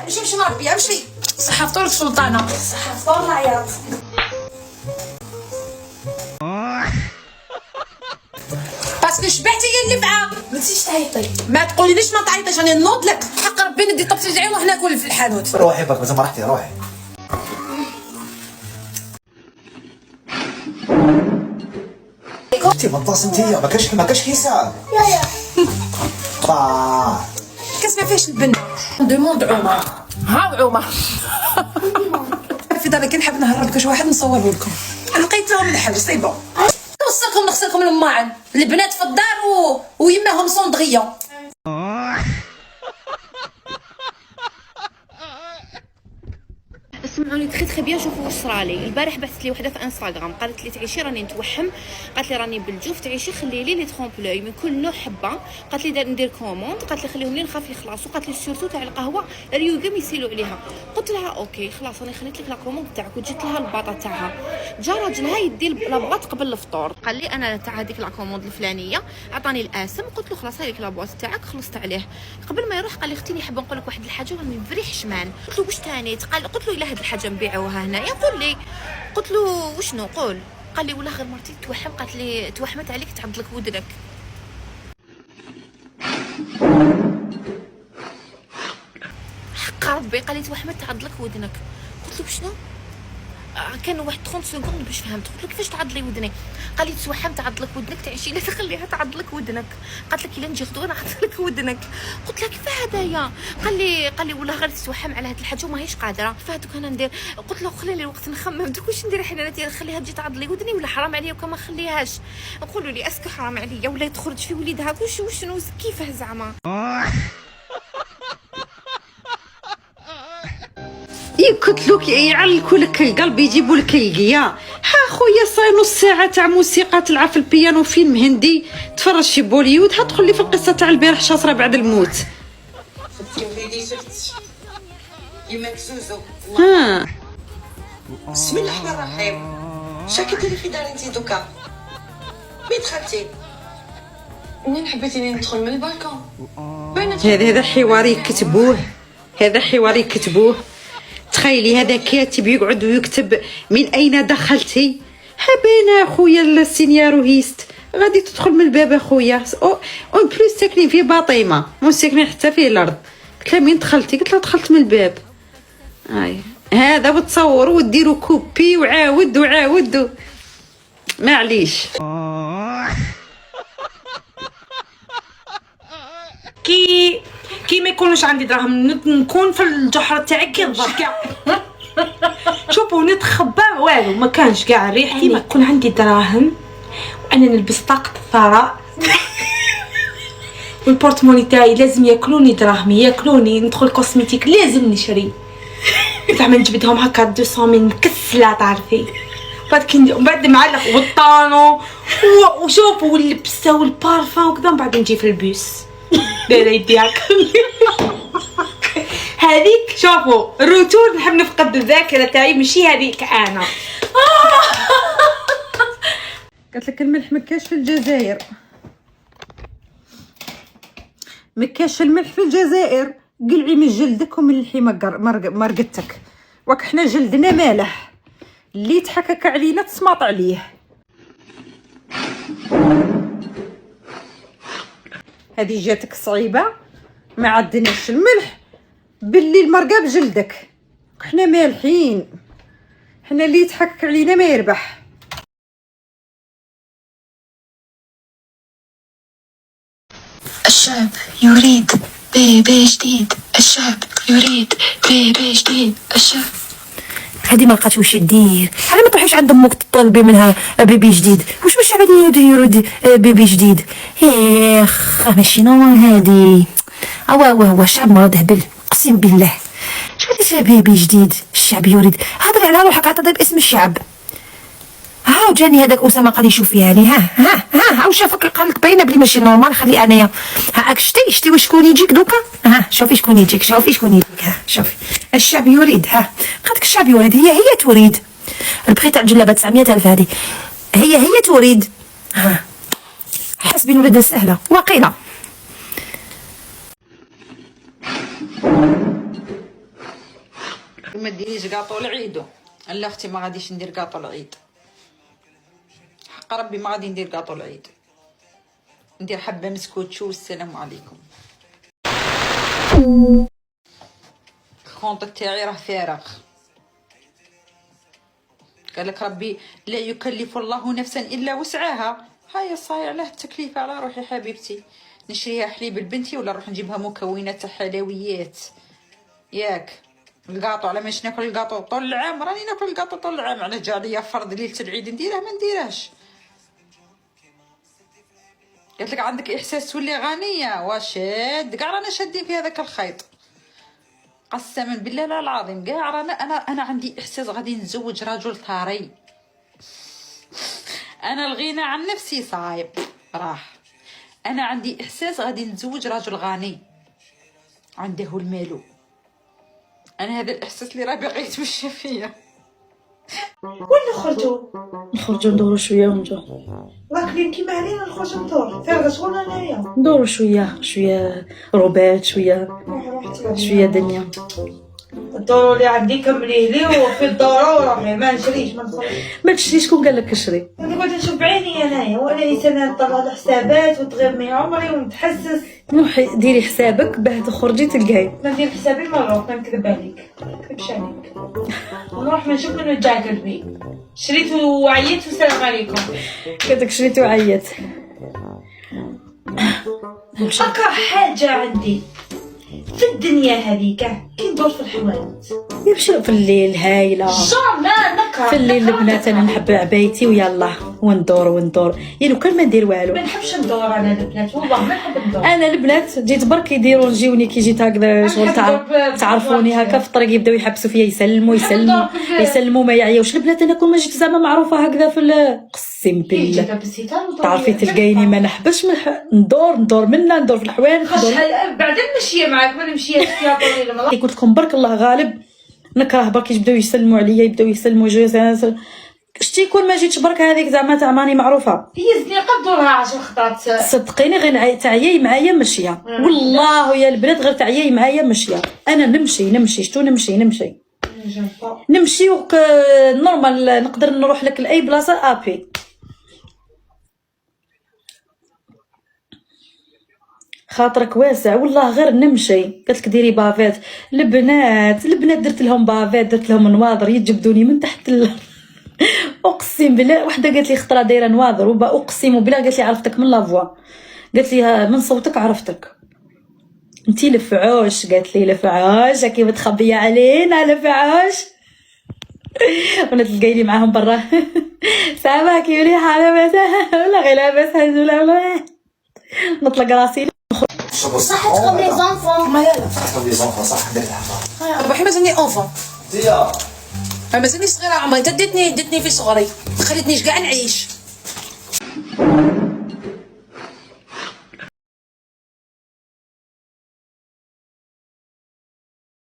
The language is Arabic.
مشي مربيه مشي صحة فطور السلطانة صحة فطور العياط. باسكو شبعتي يا اللي معاه ما تنسيش تعيطي. ما تقوليليش ما تعيطيش راني نوض لك حق ربي ندي طبسي جعين وحنا ناكل في الحانوت. روحي باك مازال ما رحتي روحي. انتي بطاس انتيا ما كاش كيسان. يا با كاس ما فيهاش البن. دوموند عمر ها عمر في داري كي نحب نهرب كاش واحد نصوره لكم لقيتهم الحل سي بون. نوصلكم نغسلكم الماعن البنات في الدار ويماهم صندغيه. سمعوني تخي بيان. شوفوا واش صرالي البارح. بعثت لي وحده في انستغرام قالت لي تعيشي راني نتوحم، قالت لي راني بالجوف تعيشي خلي لي ترومبلوي من كل نوع حبه. قالت لي ندير كوموند، قالت لي خليهم لي نخاف يخلصوا، قالت لي سورتو تاع القهوه اليوغا يسيلوا عليها. قلت لها اوكي خلاص راني خليت لك لا كوموند تاعك وجيت لها الباطه تاعها. جا راجلها يدي لابواط قبل الفطور قال لي انا تاع هذيك لا كوموند الفلانيه، عطاني الاسم قلت له خلاص هذيك لابواط تاعك خلصت عليه. قبل ما يروح قال لي اختي نحب نقول لك واحد الحاجه راني فريح حشمان. قلت له واش ثاني؟ قلت له الا هاد الحاجه نبيعوها هنايا قول لي. قلت له وشنو قول؟ قال لي والله غير مرتي توحم، قالت لي توحمت عليك تعض لك ودنك. حق ربي قال لي توحمت تعض لك ودنك. قلت له شنو؟ كان واحد 30 سكوند باش فهمت. قلت له كيفاش تعض لي ودني؟ قال لي توحمت تعض لك ودنك تعيشي لا تخليها تعض لك ودنك. قالت لك الا نجي غدوه نعض لك ودنك. قلت لها كيف هذايا؟ قال لي والله غير تتوحم على هاد الحاجه وماهيش قادره. فهادوك انا ندير. قلت له خلي لي الوقت نخمم دوك واش ندير حنانتي، نخليها تجي تعض لي ودني ولا حرام عليا وكما نخليهاش؟ نقولوا لي اسكو حرام عليا ولا تخرج في وليدها وشنو كيفاه زعما؟ يقتلوك يعلكوا لك القلب يجيبوا لك القيا. ها خويا صاي نص ساعه تاع موسيقى تلعب في البيانو فيلم هندي تفرج شي بوليود. هتدخل لي في القصه تاع البارح شاطره بعد الموت. شفتي وليدي شفت يماك زوزو ها بسم الله الرحمن الرحيم. شاكي ديري في دار انتي دوكا مين دخلتي؟ منين حبيتيني ندخل من البالكون؟ هذا حوار يكتبوه، هذا حوار يكتبوه. تخيلي هذا كاتب يقعد ويكتب من اين دخلتي. حبينا خويا السينياروهيست غادي تدخل من الباب اخويا. اون بليس ساكنين في باطيمه مو ساكنين حتى في الارض. قلت لها منين دخلتي؟ قلت لها دخلت من الباب. هذا وتصوروا وديروا كوبي وعاود معليش. كي ما يكونش عندي دراهم نكون في الجحر تاعي كنضحك كاع. شوفوا نتخبى والو ما كانش كاع ريحتي. ما يكون عندي دراهم وانا نلبس طاقة الثراء والبورتموني تاعي لازم ياكلوني دراهمي ياكلوني. ندخل كوسميتيك لازم نشري زعما نجبدهم هكا 200 من مكسله تعرفي. بعد معلق والطانو وشوفوا واللبسه والبارفان وكذا. من بعد نجي في البوس دايره يدي هكا. هذيك شوفوا الروتور نحب نفقد الذاكره تاعي ماشي هذيك انا. قالت لك الملح مكاش في الجزائر، مكاش الملح في الجزائر. قلعي من جلدك وملحي مرقتك. وك حنا جلدنا مالح اللي يتحكك علينا تصماط عليه. هذه جاتك صعيبه ما عندناش الملح باللي المرقه بجلدك. حنا مالحين، حنا اللي يتحكك علينا ما يربح. الشعب يريد بيبي جديد، الشعب يريد بيبي جديد، الشعب. هذه ما لقات واش دير. على ما تروحيش عند امك تطلبي منها بيبي جديد. واش باش غادي يرد بيبي جديد؟ اخ ماشي نورمال هذه. هو الشعب مرض هبل اقسم بالله. شو هذا بيبي جديد؟ الشعب يريد. هضري على روحك عطى باسم الشعب. ها جاني هذاك اسامه قال يشوف فيها لي. ها شافك قال لك باينه بلي ماشي نورمال. خلي انايا هاك شتي وشكون يجيك دوكا. شوفي شكون يجيك. شوفي الشعب يريد. قالك الشعب يريد. هي تريد. البخي تاع الجلابه 900,000 هذه هي تريد. حسبي الولد سهله وقيله. ما ديريش كاطو العيد. لا اختي ما غاديش ندير كاطو العيد، حق ربي ما غادي ندير كاطو العيد، ندير حبه مسكوتشو والسلام عليكم. الكونط تاعي راه فارغ. قال لك ربي لا يكلف الله نفسا الا وسعها. هيا صايع له التكليف على روحي حبيبتي، نشريها حليب لبنتي ولا نروح نجيبها مكونات حلويات ياك. الكاطو على ماش ناكل الكاطو طول العام، راني ناكل الكاطو طول العام، على جا ليا فرض ليله العيد نديره ما نديرهش. قالت لك عندك احساس تولي غنيه وشاد، كاع رانا شادين في هذاك الخيط قسما بالله لا العظيم. كاع رانا انا عندي احساس غادي نتزوج رجل ثري. انا الغنى عن نفسي صايب راح، انا عندي احساس غادي نتزوج رجل غني عنده المال. انا هذا الاحساس اللي راه باغي يتمشى فيا. وين نخرجوا ندوروا شويه ونجو. واكلين كيما علينا نخرج ندور فارغه شغل انايا. ندوروا شويه روبات شويه دنيا. الدور اللي عندي كمليه لي وفي الدار وروحي ما نشريش ما تشريش. شكون قال لك اشري؟ انا قاعده نشوف بعيني انايا وانا انسانه نطلع الحسابات وتغمي عمري ونتحسس. روحي ديري حسابك باه تخرجي تلقاي. ما ندير حسابي ما نروح، ما نكذب عليك، ما نكذبش عليك، نروح ما نشوف منو يرجع قلبي. شريت وعيت والسلام عليكم. قالك شريت وعيت. اكره حاجه عندي في الدنيا هذه كاع كي ندور في الحوانت. يمشيو في الليل هايله جامع نكره في الليل البنات. انا نحب عبايتي ويلا وندور يا لو كان ما ندير والو. ما نحبش ندور انا البنات، والله ما نحب ندور. انا البنات جيت برك يديروا يجيوني كي جيت هكذا شغل تعرفوني هكا في الطريق يبداو يحبسوا فيا يسلموا ما يعيوش البنات. انا كون ما جيت زعما معروفه هكذا في قسم بالله تعرفي تلقايني ما نحبش ندور منا ندور في الحوان. بعدين مشيه معاك ما نمشيش فيها طويله. قلت لكم برك الله غالب نكره برك يبداو يسلموا عليا يبداو يسلموا شتي يكون ما جيتش برك هذيك زعما تاع ماني معروفه. هي زنيقه دورها 10 خطرات. صدقيني غير تعيي معايا ماشيه والله يا البنات غير تعيي معايا ماشيه. انا نمشي شتو نمشي نورمال نقدر نروح لك لاي بلاصه ابي. خاطرك واسع والله غير نمشي. قالت لك ديري بافيت. البنات درت لهم بافيت درت لهم نواظر يجبدوني من تحت اقسم بالله. وحده قالت لي خطره دايره نواظر اقسم بالله قالت لي عرفتك من لافوا، قالت لي من صوتك عرفتك انتي لفعوش. قالت لي لفعوش كي متخبيه علينا لفعوش. وانا تلقايني معاهم برا سامع كي مليحه لاباس ولا غير لاباس ولا نطلق راسي. صحتكم لي زونفون. ما لا صحتكم لي زونفون صح درتها. ربحي مازالني اونفون. تيا مازالني صغيره عمري. انت ديتني في صغري، خليتنيش كاع نعيش.